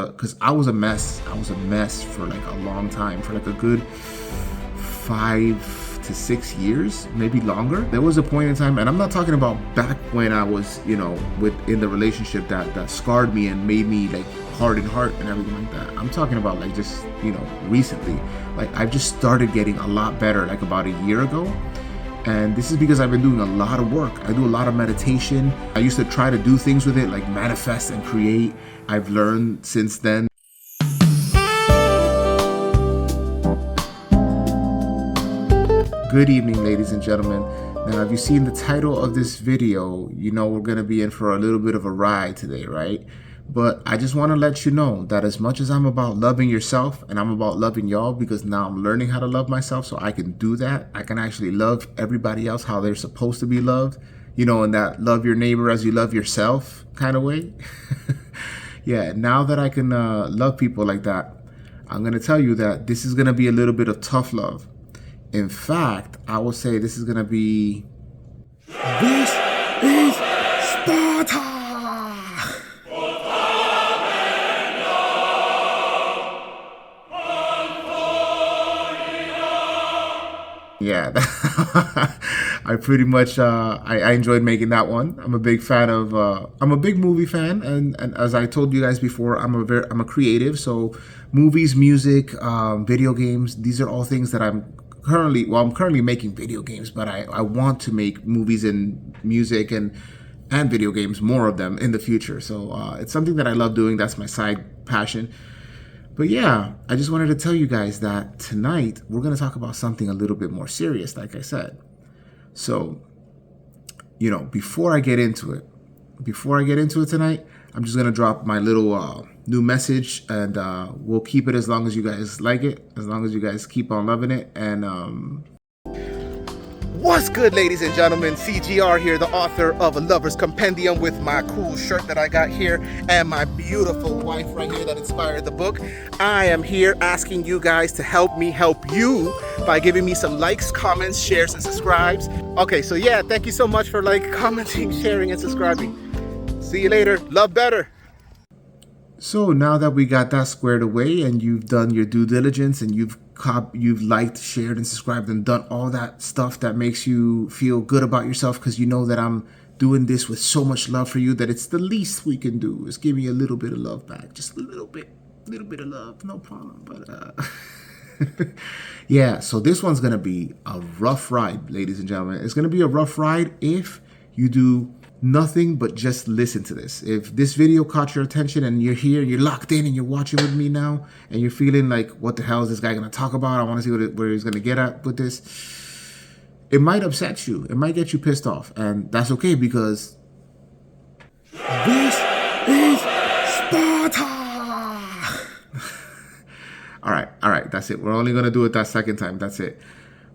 because I was a mess. I was a mess for like a long time, for like a good 5 to 6 years, maybe longer. There was a point in time, and I'm not talking about back when I was, in the relationship that scarred me and made me like hard in heart and everything like that. I'm talking about like just, recently. Like I've just started getting a lot better like about a year ago. And this is because I've been doing a lot of work. I do a lot of meditation. I used to try to do things with it, like manifest and create. I've learned since then. Good evening, ladies and gentlemen. Now, if you've seen the title of this video, you know we're going to be in for a little bit of a ride today, right? But I just want to let you know that as much as I'm about loving yourself and I'm about loving y'all, because now I'm learning how to love myself so I can do that. I can actually love everybody else how they're supposed to be loved, in that love your neighbor as you love yourself kind of way. Yeah, now that I can love people like that, I'm going to tell you that this is going to be a little bit of tough love. In fact, I would say this is going to be... This is Sparta! Yeah, I pretty much, I enjoyed making that one. I'm a big fan of, I'm a big movie fan. And as I told you guys before, I'm a creative. So movies, music, video games, these are all things that I'm currently making video games, but I want to make movies and music and video games, more of them in the future. So it's something that I love doing. That's my side passion. But yeah, I just wanted to tell you guys that tonight we're going to talk about something a little bit more serious, like I said. So, before I get into it tonight, I'm just going to drop my little new message, and we'll keep it as long as you guys like it, as long as you guys keep on loving it. And what's good, ladies and gentlemen? CGR here, the author of A Lover's Compendium, with my cool shirt that I got here and my beautiful wife right here that inspired the book. I am here asking you guys to help me help you by giving me some likes, comments, shares, and subscribes. Okay, so yeah, thank you so much for commenting, sharing, and subscribing. See you later. Love better. So now that we got that squared away and you've done your due diligence and you've liked, shared, and subscribed and done all that stuff that makes you feel good about yourself, because you know that I'm doing this with so much love for you that it's the least we can do is give me a little bit of love back. Just a little bit of love, no problem. But yeah, so this one's going to be a rough ride, ladies and gentlemen. It's going to be a rough ride if you do nothing but just listen to this. If this video caught your attention and you're here, you're locked in and you're watching with me now, and you're feeling like, what the hell is this guy going to talk about? I want to see where he's going to get at with this. It might upset you. It might get you pissed off. And that's okay, because this is Sparta! All right. That's it. We're only going to do it that second time. That's it.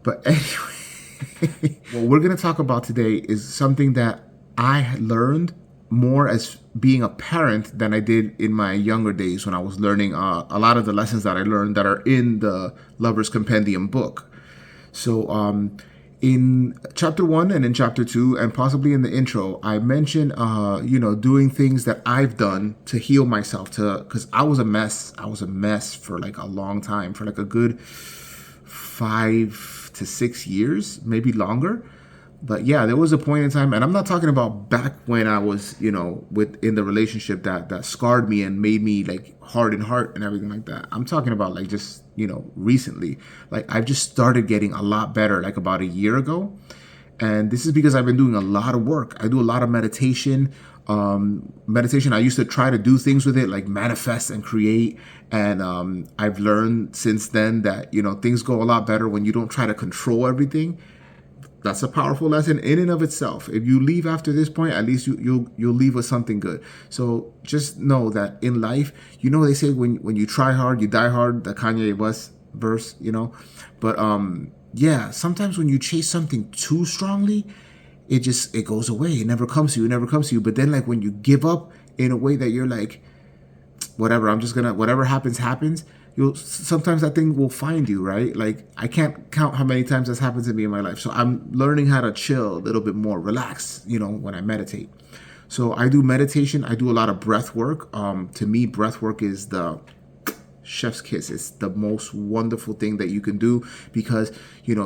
But anyway, what we're going to talk about today is something that I learned more as being a parent than I did in my younger days when I was learning a lot of the lessons that I learned that are in the Lover's Compendium book. So in chapter 1 and in chapter 2 and possibly in the intro, I mentioned, doing things that I've done to heal myself, because I was a mess. I was a mess for like a long time, for like a good 5 to 6 years, maybe longer. But yeah, there was a point in time, and I'm not talking about back when I was, in the relationship that scarred me and made me like hard in heart and everything like that. I'm talking about like just, recently. Like I've just started getting a lot better like about a year ago. And this is because I've been doing a lot of work. I do a lot of meditation. I used to try to do things with it, like manifest and create. And I've learned since then that, things go a lot better when you don't try to control everything. That's a powerful lesson in and of itself. If you leave after this point, at least you'll leave with something good. So just know that in life, they say when you try hard, you die hard, the Kanye West verse, But yeah, sometimes when you chase something too strongly, it goes away. It never comes to you. But then when you give up in a way that you're like, whatever, whatever happens. Sometimes that thing will find you, right? Like I can't count how many times that's happened to me in my life. So I'm learning how to chill a little bit more, relax, when I meditate. So I do meditation. I do a lot of breath work. To me, breath work is the chef's kiss. It's the most wonderful thing that you can do, because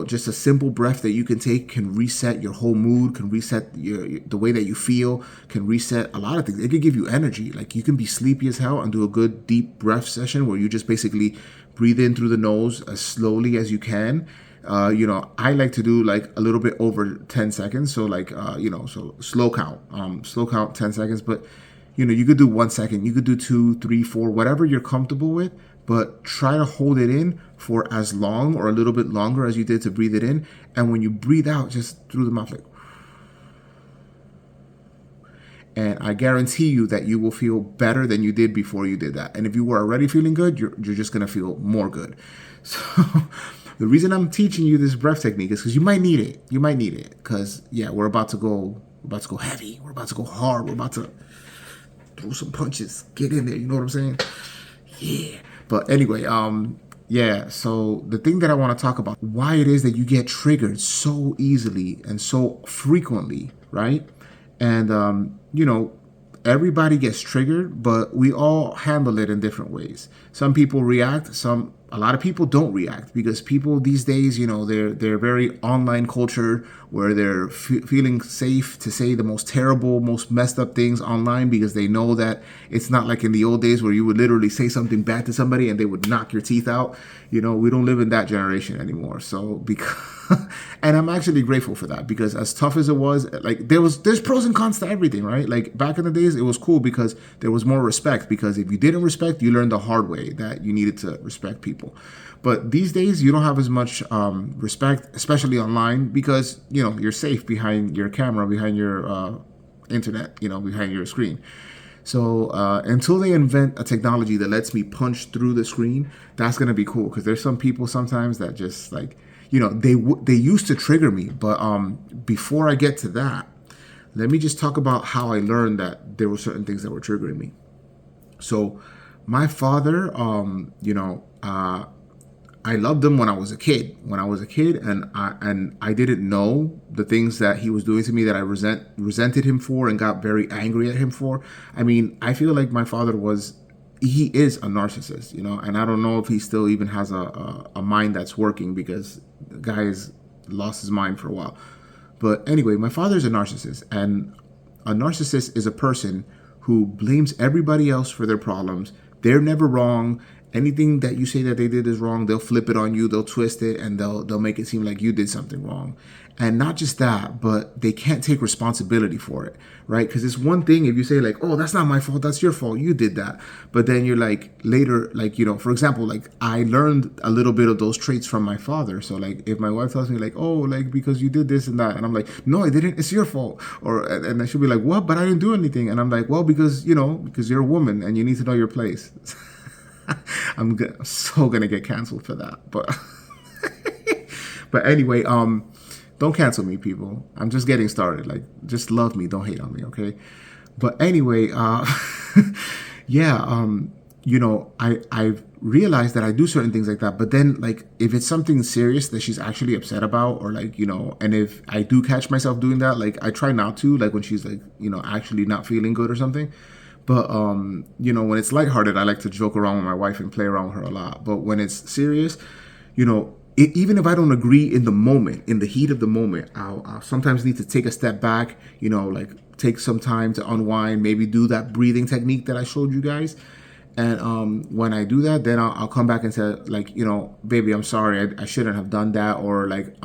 just a simple breath that you can take can reset your whole mood, can reset the way that you feel, can reset a lot of things. It could give you energy. Like, you can be sleepy as hell and do a good deep breath session where you just basically breathe in through the nose as slowly as you can. I like to do like a little bit over 10 seconds. So like, so slow count 10 seconds, but you could do 1 second, you could do 2, 3, 4, whatever you're comfortable with, but try to hold it in for as long or a little bit longer as you did to breathe it in. And when you breathe out, just through the mouth, like, and I guarantee you that you will feel better than you did before you did that. And if you were already feeling good, you're just going to feel more good. So the reason I'm teaching you this breath technique is because you might need it. You might need it because, yeah, we're about to go heavy. We're about to go hard. We're about to throw some punches. Get in there. You know what I'm saying? Yeah. But anyway, yeah, so the thing that I want to talk about, why it is that you get triggered so easily and so frequently, right? And, everybody gets triggered, but we all handle it in different ways. Some people react, a lot of people don't react, because people these days, they're very online culture, where they're feeling safe to say the most terrible, most messed up things online, because they know that it's not like in the old days where you would literally say something bad to somebody and they would knock your teeth out. We don't live in that generation anymore. So and I'm actually grateful for that, because as tough as it was, like, there's pros and cons to everything, right? Like, back in the days, it was cool because there was more respect, because if you didn't respect, you learned the hard way that you needed to respect people. But these days, you don't have as much respect, especially online, because you're safe behind your camera, behind your internet, behind your screen. So until they invent a technology that lets me punch through the screen, that's gonna be cool, because there's some people sometimes that just, like, they used to trigger me. But before I get to that, let me just talk about how I learned that there were certain things that were triggering me. So my father, I loved him when I was a kid. And I didn't know the things that he was doing to me that I resented him for and got very angry at him for. I mean, I feel like my father he is a narcissist, and I don't know if he still even has a mind that's working, because the guy has lost his mind for a while. But anyway, my father's a narcissist, and a narcissist is a person who blames everybody else for their problems. They're never wrong. Anything that you say that they did is wrong, they'll flip it on you, they'll twist it, and they'll make it seem like you did something wrong. And not just that, but they can't take responsibility for it, right? Because it's one thing if you say, like, oh, that's not my fault, that's your fault, you did that. But then you're like, later, like, for example, like, I learned a little bit of those traits from my father. So, like, if my wife tells me, like, oh, like, because you did this and that, and I'm like, no, I didn't, it's your fault. And I should be like, what? But I didn't do anything. And I'm like, well, because you're a woman and you need to know your place. I'm so gonna get canceled for that, but anyway, don't cancel me, people. I'm just getting started. Like, just love me, don't hate on me, okay? But anyway, yeah, I've realized that I do certain things like that. But then, like, if it's something serious that she's actually upset about, or like, and if I do catch myself doing that, like, I try not to, like, when she's like, actually not feeling good or something. But, when it's lighthearted, I like to joke around with my wife and play around with her a lot. But when it's serious, even if I don't agree in the moment, in the heat of the moment, I'll sometimes need to take a step back, like, take some time to unwind, maybe do that breathing technique that I showed you guys. And when I do that, then I'll come back and say, like, baby, I'm sorry, I shouldn't have done that. Or like,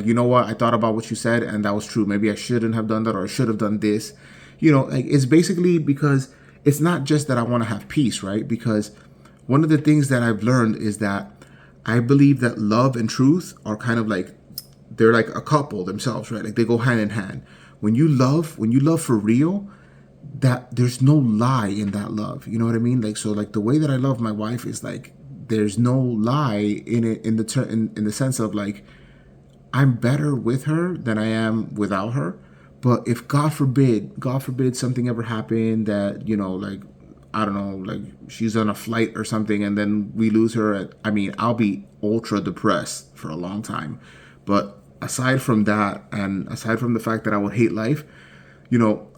you know what, I thought about what you said and that was true. Maybe I shouldn't have done that, or I should have done this. Like, it's basically because it's not just that I want to have peace, right? Because one of the things that I've learned is that I believe that love and truth are kind of like, they're like a couple themselves, right? Like, they go hand in hand. When you love for real, that there's no lie in that love. You know what I mean? Like, so, like, the way that I love my wife is like, there's no lie in it, in the sense of, like, I'm better with her than I am without her. But if God forbid something ever happened that, like, I don't know, like, she's on a flight or something and then we lose her, I'll be ultra depressed for a long time. But aside from that, and aside from the fact that I would hate life,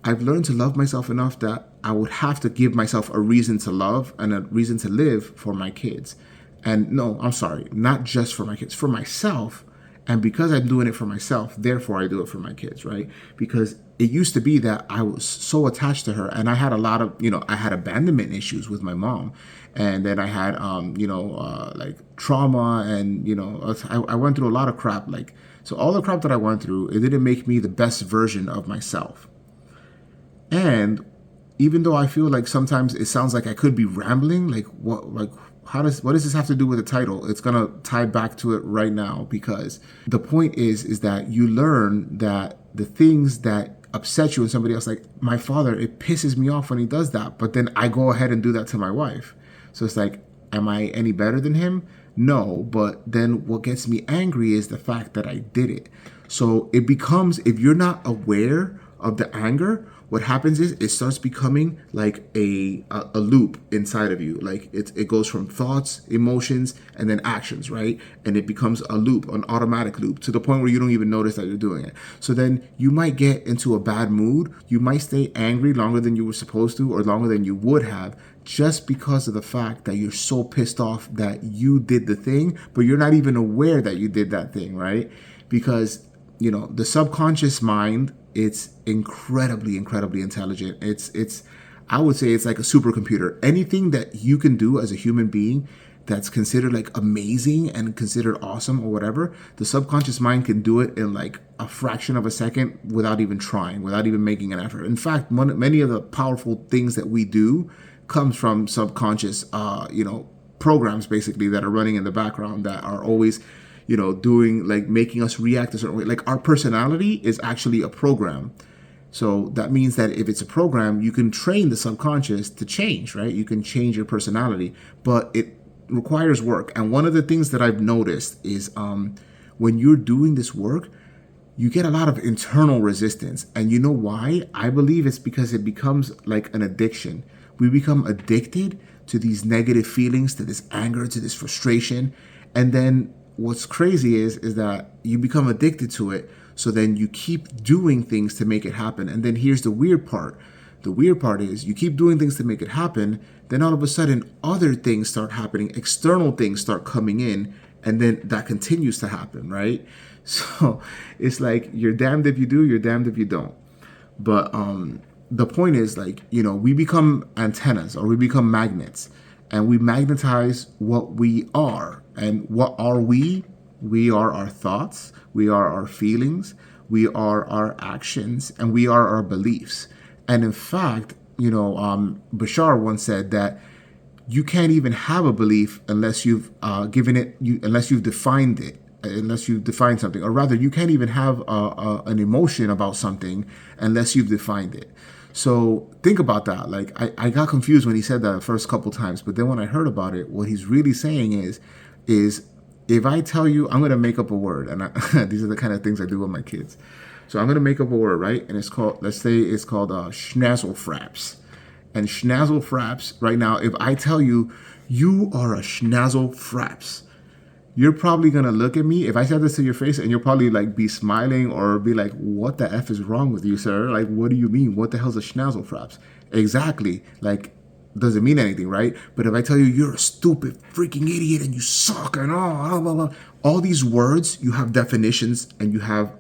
I've learned to love myself enough that I would have to give myself a reason to love and a reason to live for my kids. And no, I'm sorry, not just for my kids, for myself. And because I'm doing it for myself, therefore I do it for my kids, right? Because it used to be that I was so attached to her, and I had a lot of, I had abandonment issues with my mom. And then I had, like trauma, and, I went through a lot of crap. Like, so all the crap that I went through, it didn't make me the best version of myself. And even though I feel like sometimes it sounds like I could be rambling, like what does this have to do with the title? It's gonna tie back to it right now, because the point is that you learn that the things that upset you in somebody else, like my father, it pisses me off when he does that, but then I go ahead and do that to my wife. So it's like, am I any better than him? No, but then what gets me angry is the fact that I did it. So it becomes, if you're not aware of the anger, what happens is it starts becoming like a loop inside of you. Like it goes from thoughts, emotions, and then actions, right? And it becomes a loop, an automatic loop, to the point where you don't even notice that you're doing it. So then you might get into a bad mood. You might stay angry longer than you were supposed to, or longer than you would have, just because of the fact that you're so pissed off that you did the thing, but you're not even aware that you did that thing, right? Because the subconscious mind, it's incredibly intelligent. It's I would say it's like a supercomputer. Anything that you can do as a human being that's considered like amazing and considered awesome or whatever, the subconscious mind can do it in like a fraction of a second without even trying, without even making an effort. In fact, many of the powerful things that we do comes from subconscious programs, basically, that are running in the background, that are always doing, like, making us react a certain way. Like, our personality is actually a program. So that means that if it's a program, you can train the subconscious to change, right? You can change your personality, but it requires work. And one of the things that I've noticed is when you're doing this work, you get a lot of internal resistance. And you know why? I believe it's because it becomes like an addiction. We become addicted to these negative feelings, to this anger, to this frustration. And then what's crazy is that you become addicted to it. So then you keep doing things to make it happen. And then here's the weird part. The weird part is you keep doing things to make it happen. Then all of a sudden, other things start happening. External things start coming in. And then that continues to happen, right? So it's like, you're damned if you do, you're damned if you don't. But the point is, like, we become antennas, or we become magnets, and we magnetize what we are. And what are we? We are our thoughts, we are our feelings, we are our actions, and we are our beliefs. And in fact, Bashar once said that you can't even have a belief unless you've unless you've defined it, unless you've defined something. Or rather, you can't even have an emotion about something unless you've defined it. So think about that. Like, I got confused when he said that the first couple times, but then when I heard about it, what he's really saying is if I tell you, I'm going to make up a word, and these are the kind of things I do with my kids. So I'm going to make up a word, right? And it's called, let's say it's called schnazzle fraps. And schnazzle fraps, right now, if I tell you, you are a schnazzle fraps, you're probably going to look at me, if I said this to your face, and you'll probably like be smiling or be like, what the F is wrong with you, sir? Like, what do you mean? What the hell's a schnazzle fraps? Exactly. Like, doesn't mean anything, right? But if I tell you, you're a stupid freaking idiot and you suck and all these words, you have definitions, and you have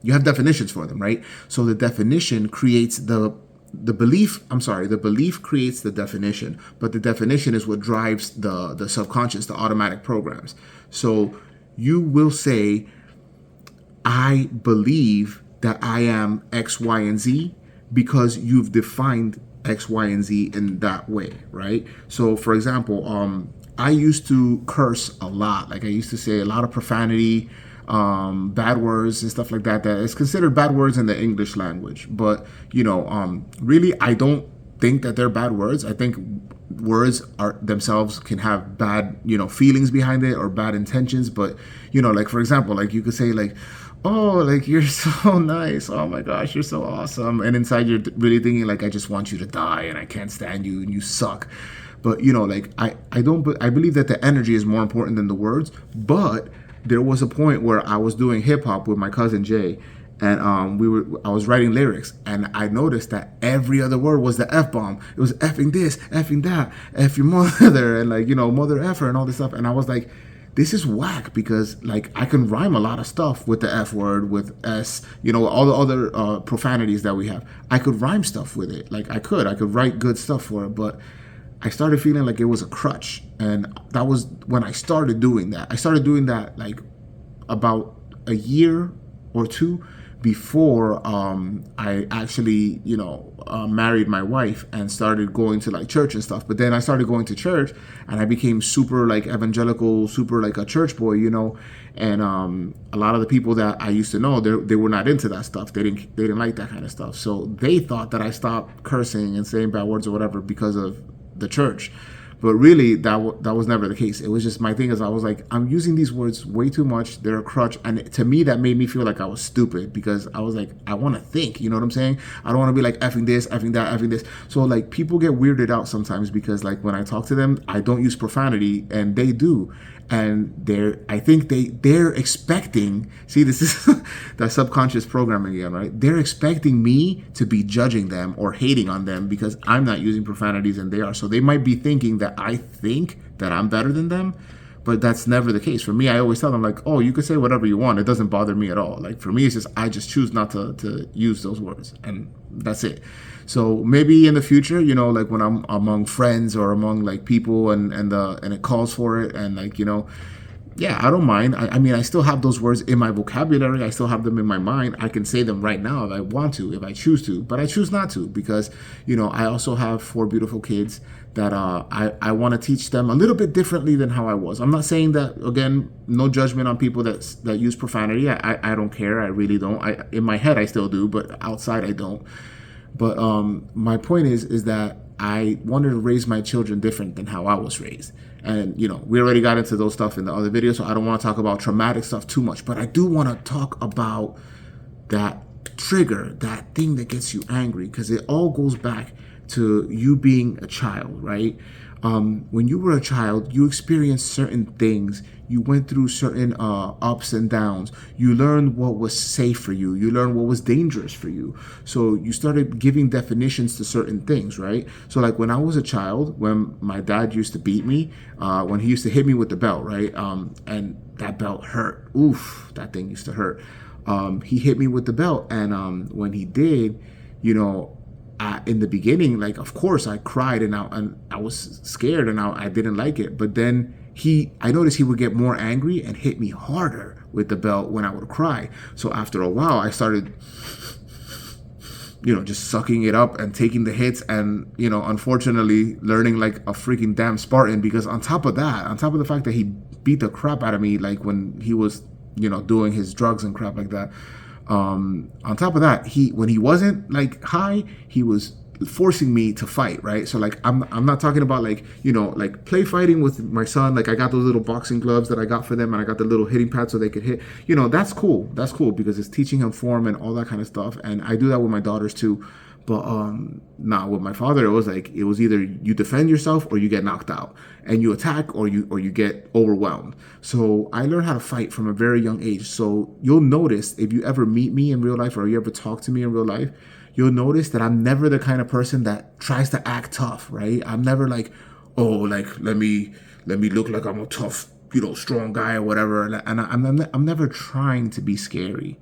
definitions for them, right? So the definition creates the belief. The belief creates the definition, but the definition is what drives the subconscious, the automatic programs. So you will say, I believe that I am X, Y, and Z, because you've defined X, Y, and Z in that way, right? So, for example, I used to curse a lot. Like, I used to say a lot of profanity, bad words and stuff like that. That is considered bad words in the English language. But, really, I don't think that they're bad words. I think words are themselves can have bad, feelings behind it, or bad intentions. But, like, for example, like, you could say, like, oh, like, you're so nice. Oh my gosh, you're so awesome. And inside you're really thinking, like, I just want you to die and I can't stand you and you suck. But, like, I believe that the energy is more important than the words. But there was a point where I was doing hip hop with my cousin Jay, and I was writing lyrics, and I noticed that every other word was the F bomb. It was effing this, effing that, F your mother, and like, mother effer and all this stuff. And I was like, this is whack, because like I can rhyme a lot of stuff with the F word, with S, all the other profanities that we have. I could rhyme stuff with it. Like I could write good stuff for it, but I started feeling like it was a crutch. And that was when I started doing that. I started doing that like about a year or two before I actually, married my wife and started going to like church and stuff. But then I started going to church, and I became super like evangelical, super like a church boy, and a lot of the people that I used to know, they were not into that stuff. They didn't like that kind of stuff. So they thought that I stopped cursing and saying bad words or whatever because of the church. But really, that was never the case. It was just, my thing is, I was like, I'm using these words way too much. They're a crutch. And to me, that made me feel like I was stupid, because I was like, I want to think, you know what I'm saying? I don't want to be like effing this, effing that, effing this. So like people get weirded out sometimes, because like when I talk to them, I don't use profanity, and they do. And I think they're expecting, see, this is that subconscious programming again, right? They're expecting me to be judging them or hating on them because I'm not using profanities and they are. So they might be thinking that I think that I'm better than them, but that's never the case. For me, I always tell them like, oh, you can say whatever you want. It doesn't bother me at all. Like for me, it's just, I just choose not to use those words, and that's it. So maybe in the future, like when I'm among friends or among like people and it calls for it, and like, yeah, I don't mind. I mean, I still have those words in my vocabulary. I still have them in my mind. I can say them right now if I want to, if I choose to, but I choose not to, because, I also have 4 beautiful kids that I want to teach them a little bit differently than how I was. I'm not saying that, again, no judgment on people that use profanity. I don't care. I really don't. In my head, I still do, but outside, I don't. But my point is that I wanted to raise my children different than how I was raised. And, we already got into those stuff in the other video, so I don't want to talk about traumatic stuff too much. But I do want to talk about that trigger, that thing that gets you angry, because it all goes back to you being a child, right? When you were a child, you experienced certain things. You went through certain ups and downs. You learned what was safe for you. You learned what was dangerous for you. So you started giving definitions to certain things, right? So like when I was a child, when my dad used to beat me, when he used to hit me with the belt, right? And that belt hurt. Oof, that thing used to hurt. He hit me with the belt, and when he did, in the beginning, like, of course I cried, and I was scared, and I didn't like it. But then I noticed he would get more angry and hit me harder with the belt when I would cry. So after a while, I started, just sucking it up and taking the hits, and, unfortunately learning like a freaking damn Spartan, because on top of the fact that he beat the crap out of me, like when he was, doing his drugs and crap like that, on top of that, when he wasn't like high, he was forcing me to fight, right? So like I'm not talking about like, like play fighting with my son. Like I got those little boxing gloves that I got for them, and I got the little hitting pads so they could hit. That's cool. That's cool, because it's teaching him form and all that kind of stuff. And I do that with my daughters too. But with my father, it was either you defend yourself or you get knocked out, and you attack or you get overwhelmed. So I learned how to fight from a very young age. So you'll notice, if you ever meet me in real life or you ever talk to me in real life, you'll notice that I'm never the kind of person that tries to act tough, right? I'm never like, oh, like let me look like I'm a tough, strong guy or whatever. And I'm never trying to be scary.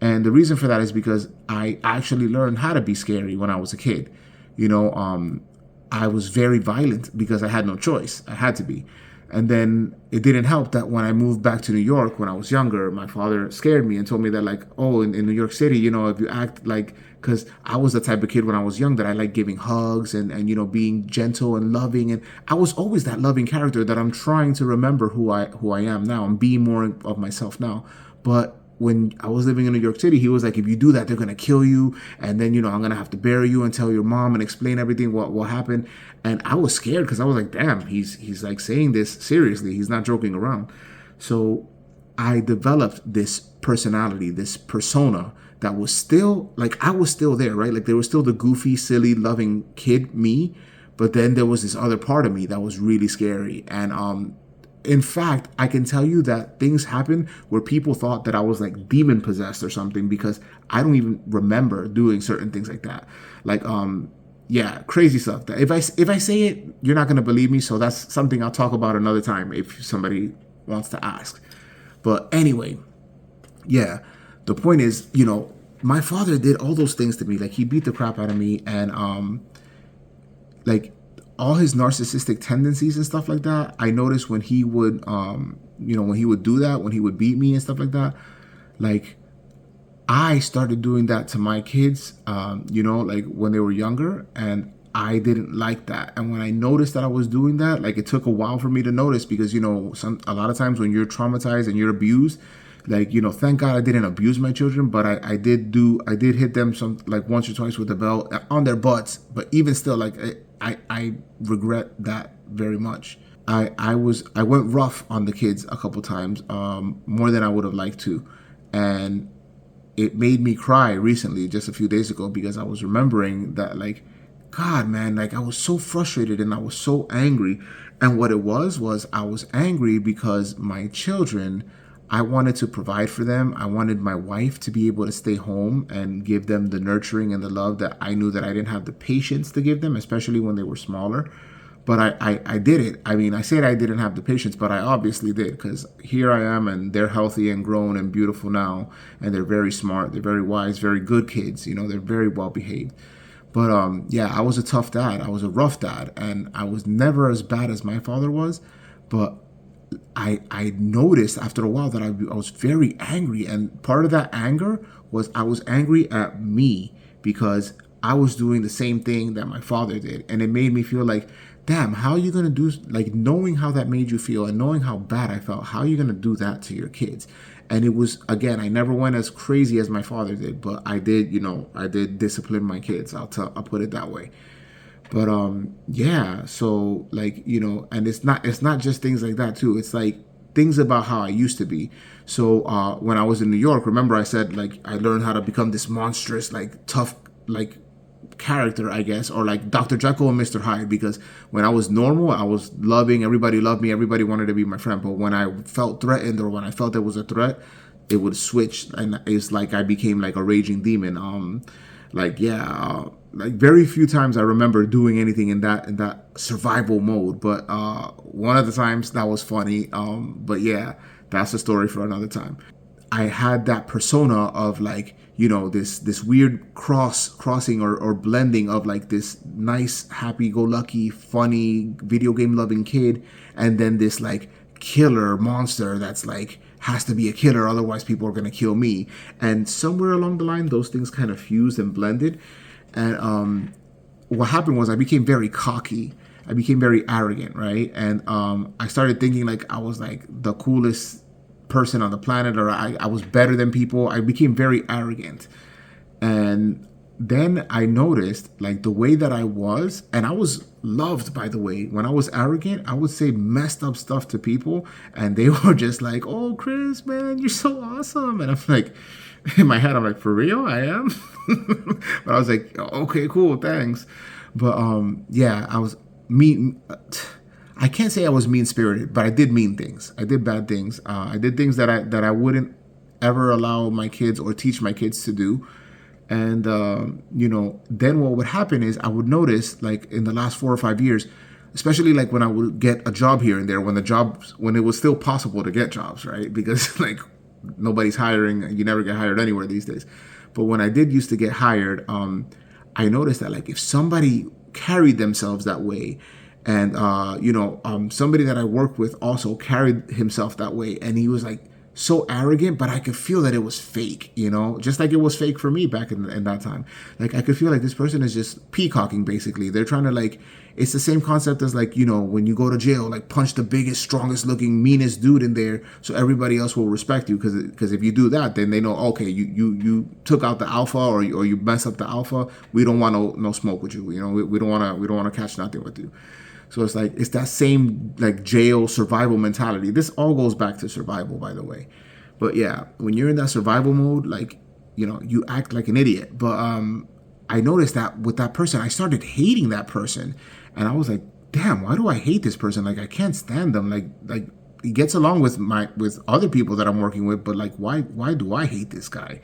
And the reason for that is because I actually learned how to be scary when I was a kid. I was very violent because I had no choice. I had to be. And then it didn't help that when I moved back to New York when I was younger, my father scared me and told me that like, oh, in New York City, if you act like, because I was the type of kid when I was young that I like giving hugs and being gentle and loving. And I was always that loving character that I'm trying to remember who I am now. I'm being more of myself now. But when I was living in New York City, he was like, if you do that, they're going to kill you. And then, I'm going to have to bury you and tell your mom and explain everything, what happened. And I was scared because I was like, damn, he's like saying this seriously. He's not joking around. So I developed this personality, this persona that was still like, I was still there, right? Like there was still the goofy, silly, loving kid, me. But then there was this other part of me that was really scary. And in fact, I can tell you that things happened where people thought that I was like demon possessed or something, because I don't even remember doing certain things like that. Like, yeah, crazy stuff. That if I say it, you're not gonna believe me. So that's something I'll talk about another time if somebody wants to ask. But anyway, yeah, the point is, my father did all those things to me. Like, he beat the crap out of me, and like all his narcissistic tendencies and stuff like that. I noticed when he would, when he would do that, when he would beat me and stuff like that. Like, I started doing that to my kids, like when they were younger, and I didn't like that. And when I noticed that I was doing that, like, it took a while for me to notice, because a lot of times when you're traumatized and you're abused, like, thank God I didn't abuse my children, but I did hit them some, like, once or twice with the belt on their butts. But even still, like, I regret that very much. I went rough on the kids a couple times, more than I would have liked to, and it made me cry recently, just a few days ago, because I was remembering that, like, God, man, like, I was so frustrated and I was so angry. And what it was I was angry because my children, I wanted to provide for them. I wanted my wife to be able to stay home and give them the nurturing and the love that I knew that I didn't have the patience to give them, especially when they were smaller. But I did it. I mean, I said I didn't have the patience, but I obviously did, because here I am, and they're healthy and grown and beautiful now, and they're very smart, they're very wise, very good kids. They're very well behaved. But yeah, I was a tough dad. I was a rough dad, and I was never as bad as my father was. But I noticed after a while that I was very angry, and part of that anger was I was angry at me, because I was doing the same thing that my father did, and it made me feel like, damn, how are you gonna do, like, knowing how that made you feel and knowing how bad I felt, how are you gonna do that to your kids? And it was, again, I never went as crazy as my father did, but I did, I did discipline my kids. I'll put it that way. But yeah, so, like, and it's not just things like that too. It's like things about how I used to be. So when I was in New York, remember I said, like, I learned how to become this monstrous, like, tough, like, character, I guess, or like Dr. Jekyll and Mr. Hyde, because when I was normal, I was loving, everybody loved me, everybody wanted to be my friend. But when I felt threatened, or when I felt there was a threat, it would switch, and it's like I became like a raging demon. Like, yeah, like, very few times I remember doing anything in that survival mode. But one of the times that was funny. But yeah, that's a story for another time. I had that persona of, like, this weird crossing or blending of, like, this nice, happy-go-lucky, funny, video game loving kid, and then this, like, killer monster that's like has to be a killer, otherwise people are gonna kill me. And somewhere along the line, those things kind of fused and blended. And what happened was I became very cocky. I became very arrogant, right? And I started thinking like I was like the coolest person on the planet, or I was better than people. I became very arrogant. And then I noticed like the way that I was, and I was loved, by the way. When I was arrogant, I would say messed up stuff to people, and they were just like, "Oh, Chris, man, you're so awesome." And I'm like, in my head, I'm like, "For real, I am." But I was like, "Okay, cool, thanks." But yeah, I was mean. I can't say I was mean spirited, but I did mean things. I did bad things. I did things that I wouldn't ever allow my kids or teach my kids to do. And, then what would happen is I would notice, like, in the last 4 or 5 years, especially like when I would get a job here and there, when it was still possible to get jobs, right? Because like nobody's hiring, you never get hired anywhere these days. But when I did used to get hired, I noticed that like if somebody carried themselves that way, and, somebody that I worked with also carried himself that way, and he was like, so arrogant, but I could feel that it was fake, just like it was fake for me back in that time. Like I could feel like this person is just peacocking, basically. They're trying to like, it's the same concept as like, when you go to jail, like punch the biggest, strongest looking, meanest dude in there so everybody else will respect you. Because if you do that, then they know, okay, you took out the alpha, or you messed up the alpha. We don't want no smoke with you. We don't want to catch nothing with you. So it's like, it's that same like jail survival mentality. This all goes back to survival, by the way. But yeah, when you're in that survival mode, like, you act like an idiot. But I noticed that with that person, I started hating that person. And I was like, damn, why do I hate this person? Like, I can't stand them. Like he gets along with other people that I'm working with, but like why do I hate this guy?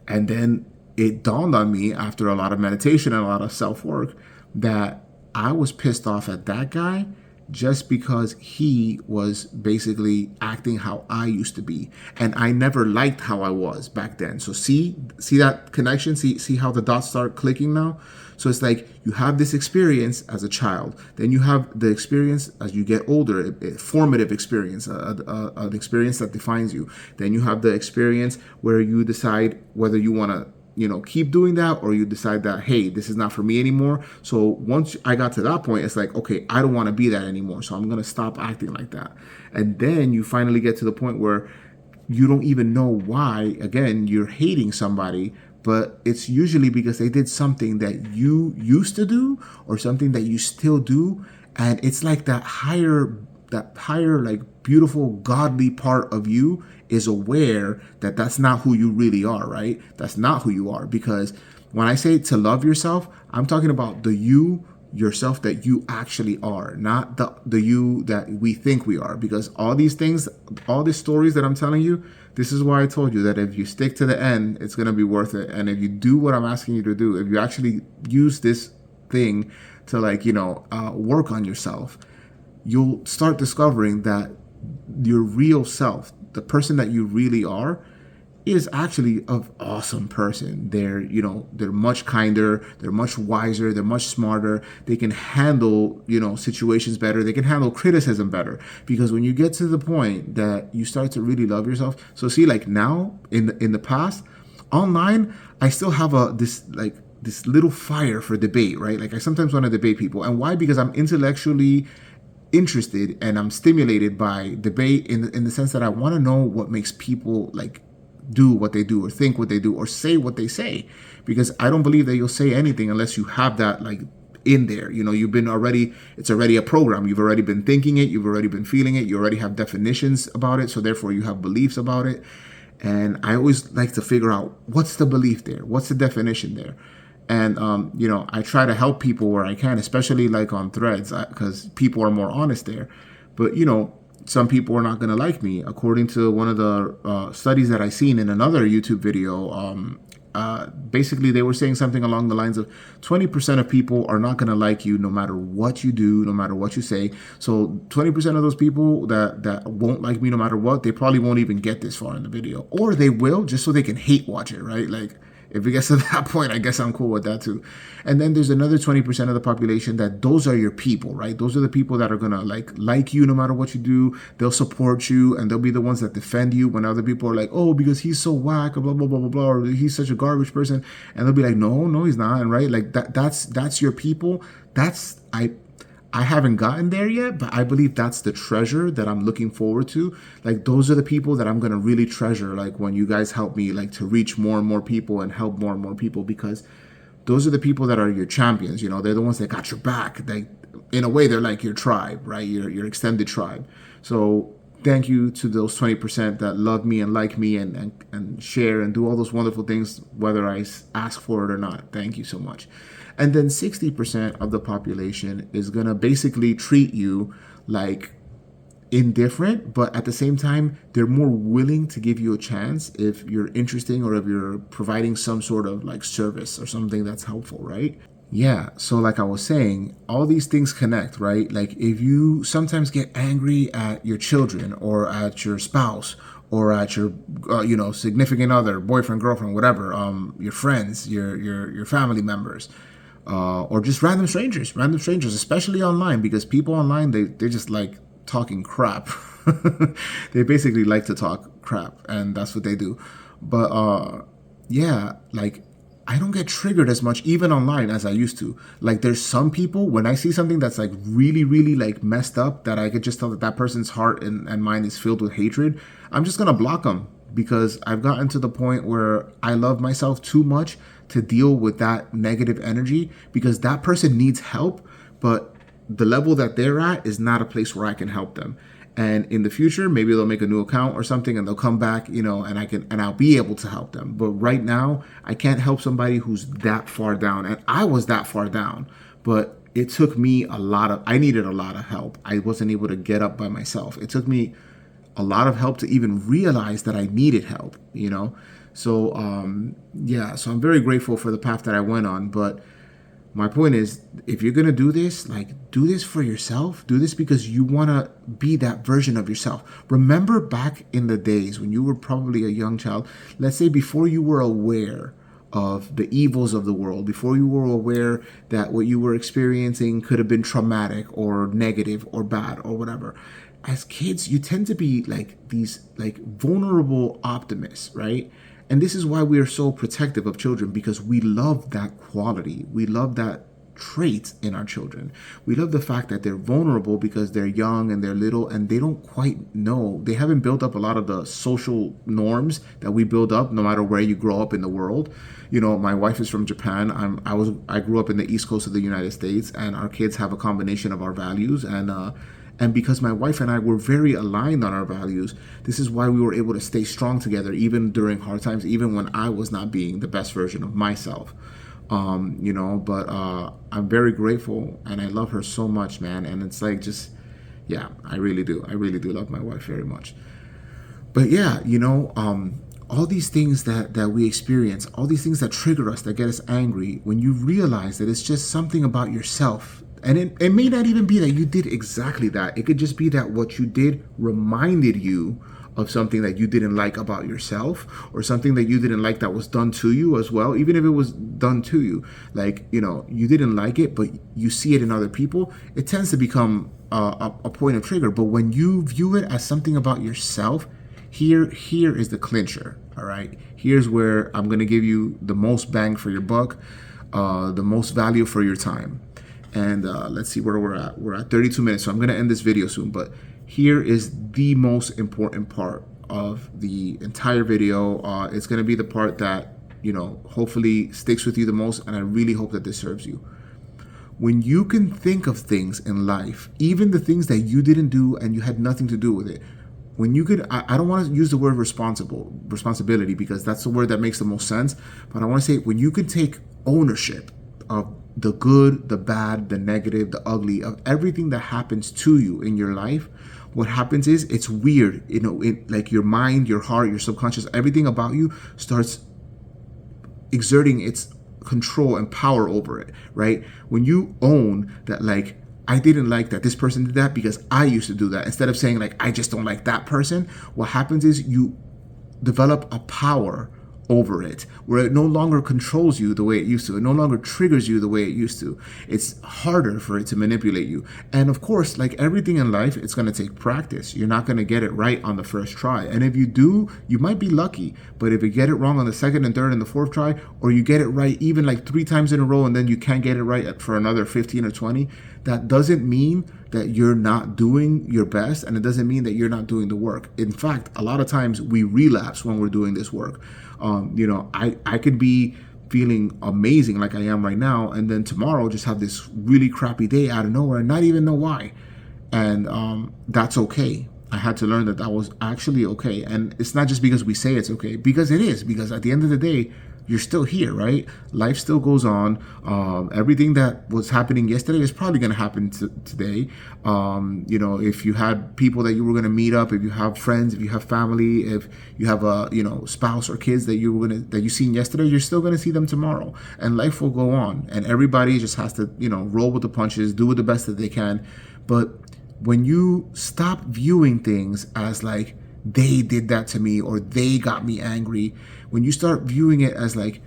And then it dawned on me after a lot of meditation and a lot of self work that I was pissed off at that guy just because he was basically acting how I used to be, and I never liked how I was back then. So see that connection, see how the dots start clicking now. So it's like you have this experience as a child, then you have the experience as you get older, a formative experience, an experience that defines you. Then you have the experience where you decide whether you want to keep doing that, or you decide that, hey, this is not for me anymore. So once I got to that point, it's like, okay, I don't want to be that anymore. So I'm going to stop acting like that. And then you finally get to the point where you don't even know why, again, you're hating somebody, but it's usually because they did something that you used to do or something that you still do. And it's like that higher, like beautiful, godly part of you is aware that that's not who you really are, right? That's not who you are. Because when I say to love yourself, I'm talking about the you yourself that you actually are, not the you that we think we are. Because all these things, all these stories that I'm telling you, this is why I told you that if you stick to the end, it's going to be worth it. And if you do what I'm asking you to do, if you actually use this thing to work on yourself, you'll start discovering that your real self, the person that you really are, is actually an awesome person. They're much kinder, they're much wiser, they're much smarter. They can handle, situations better. They can handle criticism better. Because when you get to the point that you start to really love yourself, so see, like now in the past, online, I still have this little fire for debate, right? Like I sometimes want to debate people. And why? Because I'm intellectually interested and I'm stimulated by debate in the sense that I want to know what makes people do what they do or think what they do or say what they say, because I don't believe that you'll say anything unless you have that in there. It's already a program. You've already been thinking it, you've already been feeling it, you already have definitions about it, so therefore you have beliefs about it. And I always like to figure out what's the belief there, what's the definition there. And, I try to help people where I can, especially on Threads, because people are more honest there. But, some people are not going to like me. According to one of the studies that I seen in another YouTube video, basically they were saying something along the lines of 20% of people are not going to like you no matter what you do, no matter what you say. So 20% of those people that won't like me no matter what, they probably won't even get this far in the video. Or they will, just so they can hate watch it, right? If it gets to that point, I guess I'm cool with that too. And then there's another 20% of the population that those are your people, right? Those are the people that are going to like you no matter what you do. They'll support you, and they'll be the ones that defend you when other people are like, oh, because he's so whack, or blah, blah, blah, blah, blah, or he's such a garbage person. And they'll be like, no, he's not. And right? That's your people. I haven't gotten there yet, but I believe that's the treasure that I'm looking forward to. Those are the people that I'm going to really treasure, when you guys help me, to reach more and more people and help more and more people, because those are the people that are your champions. They're the ones that got your back. In a way, they're like your tribe, right? Your extended tribe. So thank you to those 20% that love me and like me and share and do all those wonderful things, whether I ask for it or not. Thank you so much. And then 60% of the population is going to basically treat you like indifferent, but at the same time, they're more willing to give you a chance if you're interesting or if you're providing some sort of service or something that's helpful, right? Yeah, so like I was saying, all these things connect, right? If you sometimes get angry at your children or at your spouse or at your significant other, boyfriend, girlfriend, whatever, your friends, your family members, or just random strangers, especially online, because people online, they just like talking crap. They basically like to talk crap, and that's what they do. But yeah, I don't get triggered as much even online as I used to. There's some people, when I see something that's really, really messed up, that I could just tell that person's heart and mind is filled with hatred, I'm just gonna block them, because I've gotten to the point where I love myself too much to deal with that negative energy, because that person needs help, but the level that they're at is not a place where I can help them. And in the future, maybe they'll make a new account or something and they'll come back, and I'll be able to help them. But right now, I can't help somebody who's that far down. And I was that far down, but it took me I needed a lot of help. I wasn't able to get up by myself. It took me a lot of help to even realize that I needed help, So, yeah, so I'm very grateful for the path that I went on. But my point is, if you're going to do this, like, do this for yourself. Do this because you want to be that version of yourself. Remember back in the days when you were probably a young child, let's say before you were aware of the evils of the world, before you were aware that what you were experiencing could have been traumatic or negative or bad or whatever. As kids, you tend to be like these like vulnerable optimists, right? And this is why we are so protective of children, because we love that quality. We love that trait in our children. We love the fact that they're vulnerable because they're young and they're little and they don't quite know. They haven't built up a lot of the social norms that we build up no matter where you grow up in the world. My wife is from Japan. I grew up in the East Coast of the United States, and our kids have a combination of our values, and because my wife and I were very aligned on our values, this is why we were able to stay strong together, even during hard times, even when I was not being the best version of myself. But I'm very grateful, and I love her so much, man. And it's like, yeah, I really do. I really do love my wife very much. But yeah, all these things that we experience, all these things that trigger us, that get us angry, when you realize that it's just something about yourself. And it may not even be that you did exactly that. It could just be that what you did reminded you of something that you didn't like about yourself, or something that you didn't like that was done to you as well, even if it was done to you. Like, you didn't like it, but you see it in other people. It tends to become a point of trigger. But when you view it as something about yourself, here is the clincher, all right? Here's where I'm going to give you the most bang for your buck, the most value for your time. And let's see where we're at. We're at 32 minutes, so I'm going to end this video soon. But here is the most important part of the entire video. It's going to be the part that, hopefully sticks with you the most, and I really hope that this serves you. When you can think of things in life, even the things that you didn't do and you had nothing to do with it, when you could, I don't want to use the word responsibility, because that's the word that makes the most sense, but I want to say when you can take ownership of the good, the bad, the negative, the ugly, of everything that happens to you in your life, what happens is, it's weird, like your mind, your heart, your subconscious, everything about you starts exerting its control and power over it, right? When you own that, like, I didn't like that this person did that because I used to do that, instead of saying, like, I just don't like that person, what happens is you develop a power over it, where it no longer controls you the way it used to. It no longer triggers you the way it used to. It's harder for it to manipulate you. And of course, like everything in life, it's going to take practice. You're not going to get it right on the first try. And if you do, you might be lucky. But if you get it wrong on the second and third and the fourth try, or you get it right even like 3 times in a row and then you can't get it right for another 15 or 20, that doesn't mean that you're not doing your best, and it doesn't mean that you're not doing the work. In fact, a lot of times we relapse when we're doing this work. I could be feeling amazing like I am right now, and then tomorrow just have this really crappy day out of nowhere and not even know why. And that's okay. I had to learn that was actually okay. And it's not just because we say it's okay, because it is. Because at the end of the day, you're still here, right? Life still goes on. Everything that was happening yesterday is probably going to happen today. If you had people that you were going to meet up, if you have friends, if you have family, if you have a spouse or kids that you seen yesterday, you're still going to see them tomorrow, and life will go on. And everybody just has to roll with the punches, do it the best that they can. But when you stop viewing things as like, they did that to me, or they got me angry, when you start viewing it as like,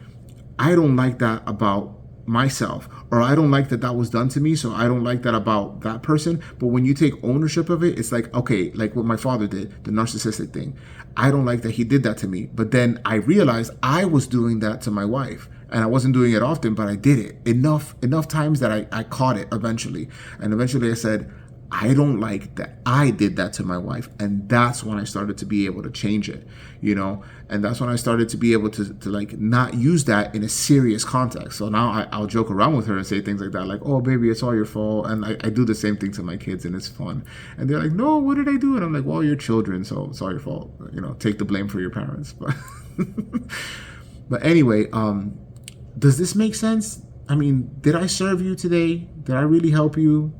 I don't like that about myself, or I don't like that was done to me, so I don't like that about that person. But when you take ownership of it, it's like, okay, like what my father did, the narcissistic thing. I don't like that he did that to me. But then I realized I was doing that to my wife. And I wasn't doing it often, but I did it enough times that I caught it eventually. And eventually I said, I don't like that I did that to my wife. And that's when I started to be able to change it, and that's when I started to be able to like not use that in a serious context. So now I'll joke around with her and say things like that, like, oh, baby, it's all your fault. And I do the same thing to my kids, and it's fun. And they're like, no, what did I do? And I'm like, well, you're children, so it's all your fault. Take the blame for your parents. But anyway, does this make sense? I mean, did I serve you today? Did I really help you?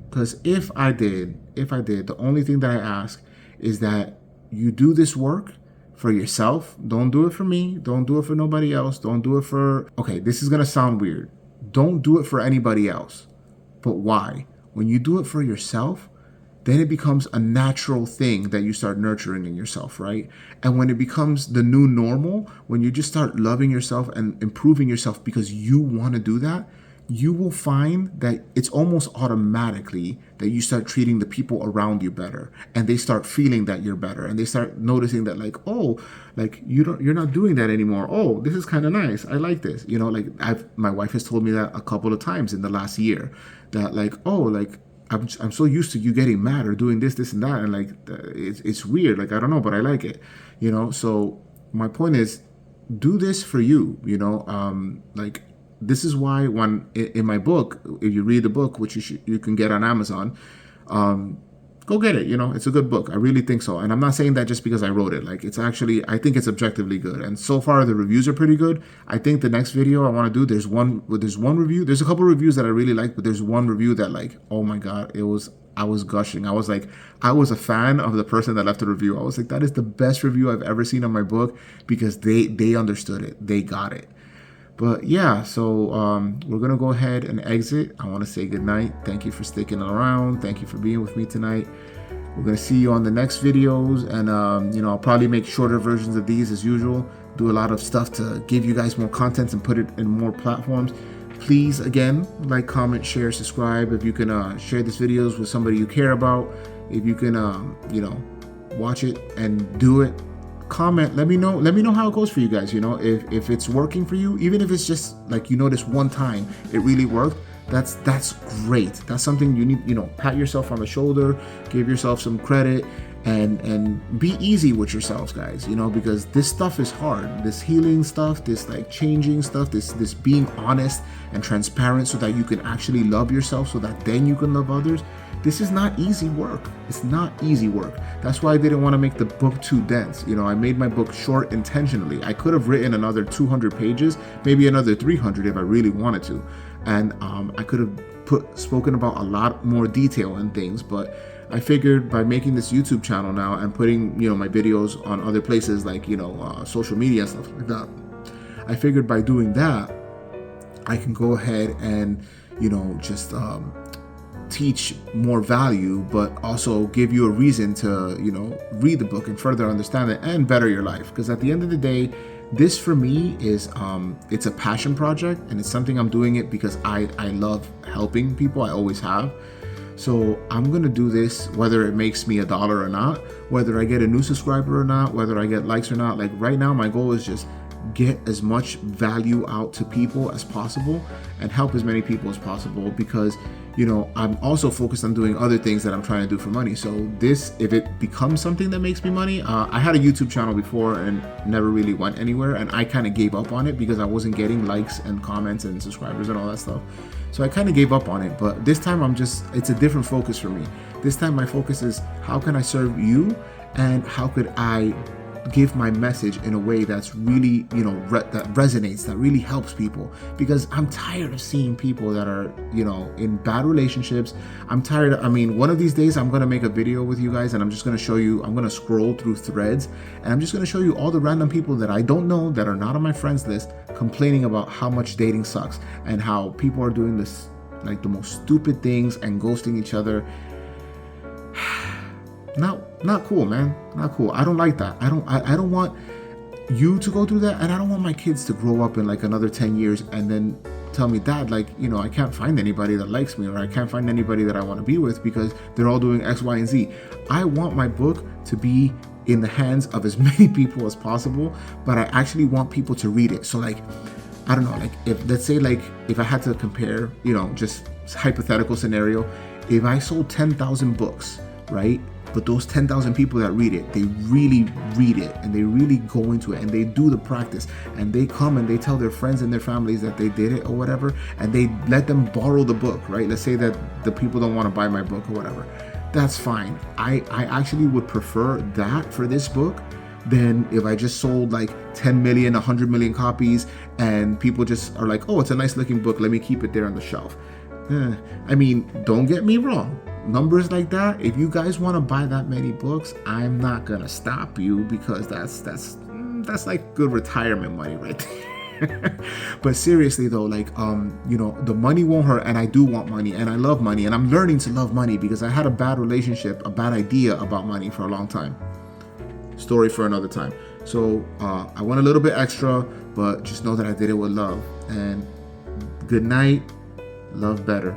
Because if I did, the only thing that I ask is that you do this work for yourself. Don't do it for me. Don't do it for nobody else. Don't do it for, okay, this is going to sound weird. Don't do it for anybody else. But why? When you do it for yourself, then it becomes a natural thing that you start nurturing in yourself, right? And when it becomes the new normal, when you just start loving yourself and improving yourself because you want to do that, you will find that it's almost automatically that you start treating the people around you better, and they start feeling that you're better, and they start noticing that, like, oh, like you're not doing that anymore. Oh, this is kind of nice. I like this. You know, like my wife has told me that a couple of times in the last year, that like, oh, like I'm so used to you getting mad or doing this and that, and like it's weird. Like, I don't know, but I like it. You know, so my point is, do this for you. You know, like. This is why when in my book, if you read the book, which you can get on Amazon, go get it. You know, it's a good book. I really think so. And I'm not saying that just because I wrote it. Like, it's actually, I think it's objectively good. And so far the reviews are pretty good. I think the next video I want to do, there's one review. There's a couple of reviews that I really like, but there's one review that, like, oh my God, I was gushing. I was like, I was a fan of the person that left the review. I was like, that is the best review I've ever seen on my book, because they understood it. They got it. But yeah, so we're going to go ahead and exit. I want to say good night. Thank you for sticking around. Thank you for being with me tonight. We're going to see you on the next videos. And, you know, I'll probably make shorter versions of these as usual. Do a lot of stuff to give you guys more content and put it in more platforms. Please, again, like, comment, share, subscribe. If you can share these videos with somebody you care about. If you can, you know, watch it and do it. Comment, let me know how it goes for you guys. You know, if it's working for you, even if it's just like, you notice one time it really worked, that's great. That's something you need. You know, pat yourself on the shoulder, give yourself some credit, and be easy with yourselves, guys. You know, because this stuff is hard. This healing stuff, this like changing stuff, this being honest and transparent so that you can actually love yourself, so that then you can love others. This is not easy work. It's not easy work. That's why I didn't want to make the book too dense. You know, I made my book short intentionally. I could have written another 200 pages, maybe another 300 if I really wanted to. And I could have spoken about a lot more detail and things, but I figured by making this YouTube channel now and putting, you know, my videos on other places like, you know, social media and stuff like that, I figured by doing that, I can go ahead and, you know, just teach more value, but also give you a reason to, you know, read the book and further understand it and better your life. Because at the end of the day, this for me is it's a passion project, and it's something I'm doing it because I love helping people. I always have. So I'm gonna do this whether it makes me $1 or not, whether I get a new subscriber or not, whether I get likes or not. Like, right now my goal is just get as much value out to people as possible and help as many people as possible, because, you know, I'm also focused on doing other things that I'm trying to do for money. So this, if it becomes something that makes me money, I had a YouTube channel before and never really went anywhere, and I kind of gave up on it because I wasn't getting likes and comments and subscribers and all that stuff. So I kind of gave up on it. But this time it's a different focus for me. This time my focus is, how can I serve you, and how could I give my message in a way that's really, you know, that resonates, that really helps people. Because I'm tired of seeing people that are, you know, in bad relationships. I'm tired. I mean, one of these days I'm going to make a video with you guys, and I'm just going to show you, I'm going to scroll through threads, and I'm just going to show you all the random people that I don't know, that are not on my friends list, complaining about how much dating sucks and how people are doing this, like, the most stupid things and ghosting each other. Not cool, man. Not cool. I don't like that. I don't want you to go through that, and I don't want my kids to grow up in like another 10 years and then tell me, Dad, like, you know, I can't find anybody that likes me, or I can't find anybody that I want to be with because they're all doing X, Y, and Z. I want my book to be in the hands of as many people as possible, but I actually want people to read it. So, like, I don't know, like, if, let's say, like, if I had to compare, you know, just hypothetical scenario, if I sold 10,000 books, right? But those 10,000 people that read it, they really read it, and they really go into it, and they do the practice, and they come and they tell their friends and their families that they did it or whatever, and they let them borrow the book, right? Let's say that the people don't want to buy my book or whatever. That's fine. I actually would prefer that for this book than if I just sold like 10 million, 100 million copies, and people just are like, oh, it's a nice looking book, let me keep it there on the shelf. I mean, don't get me wrong. numbers like that, if you guys want to buy that many books, I'm not gonna stop you, because that's like good retirement money right there. But seriously though, like the money won't hurt, and I do want money, and I love money, and I'm learning to love money, because I had a bad relationship, a bad idea about money for a long time. Story for another time. So I went a little bit extra, but just know that I did it with love. And good night. Love better.